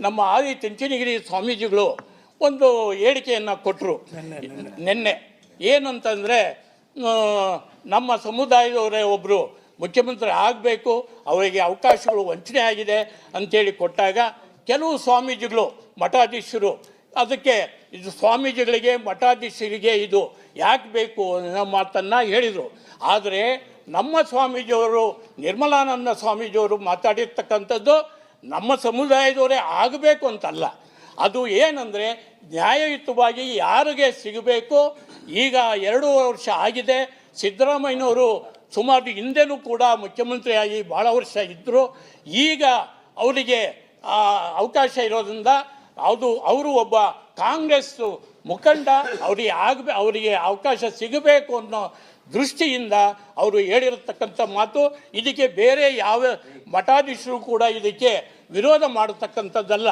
ನಮ್ಮ ಆದಿ ಚುಂಚನಗಿರಿ ಸ್ವಾಮೀಜಿಗಳು ಒಂದು ಹೇಳಿಕೆಯನ್ನು ಕೊಟ್ಟರು ನಿನ್ನೆ. ಏನಂತಂದರೆ, ನಮ್ಮ ಸಮುದಾಯದವರೇ ಒಬ್ಬರು ಮುಖ್ಯಮಂತ್ರಿ ಆಗಬೇಕು, ಅವರಿಗೆ ಅವಕಾಶಗಳು ವಂಚನೆ ಆಗಿದೆ ಅಂಥೇಳಿ ಕೊಟ್ಟಾಗ ಕೆಲವು ಸ್ವಾಮೀಜಿಗಳು ಮಠಾಧೀಶರು ಅದಕ್ಕೆ ಇದು ಸ್ವಾಮೀಜಿಗಳಿಗೆ ಮಠಾಧೀಶರಿಗೆ ಇದು ಯಾಕೆ ಬೇಕು ಅನ್ನೋ ಮಾತನ್ನು ಹೇಳಿದರು. ಆದರೆ ನಮ್ಮ ಸ್ವಾಮೀಜಿಯವರು ನಿರ್ಮಲಾನಂದ ಸ್ವಾಮೀಜಿಯವರು ಮಾತಾಡಿರ್ತಕ್ಕಂಥದ್ದು ನಮ್ಮ ಸಮುದಾಯದವರೇ ಆಗಬೇಕು ಅಂತಲ್ಲ. ಅದು ಏನಂದರೆ ನ್ಯಾಯಯುತವಾಗಿ ಯಾರಿಗೆ ಸಿಗಬೇಕು. ಈಗ 2 ವರ್ಷ ಆಗಿದೆ. ಸಿದ್ದರಾಮಯ್ಯನವರು ಸುಮಾರು ಹಿಂದೆನೂ ಕೂಡ ಮುಖ್ಯಮಂತ್ರಿಯಾಗಿ ಭಾಳ ವರ್ಷ ಇದ್ದರು. ಈಗ ಅವರಿಗೆ ಅವಕಾಶ ಇರೋದ್ರಿಂದ ಅವರು ಒಬ್ಬ ಕಾಂಗ್ರೆಸ್ ಮುಖಂಡ, ಅವರಿಗೆ ಅವಕಾಶ ಸಿಗಬೇಕು ಅನ್ನೋ ದೃಷ್ಟಿಯಿಂದ ಅವರು ಹೇಳಿರತಕ್ಕಂಥ ಮಾತು. ಇದಕ್ಕೆ ಬೇರೆ ಯಾವ ಮಠಾಧೀಶರು ಕೂಡ ಇದಕ್ಕೆ ವಿರೋಧ ಮಾಡತಕ್ಕಂಥದ್ದಲ್ಲ.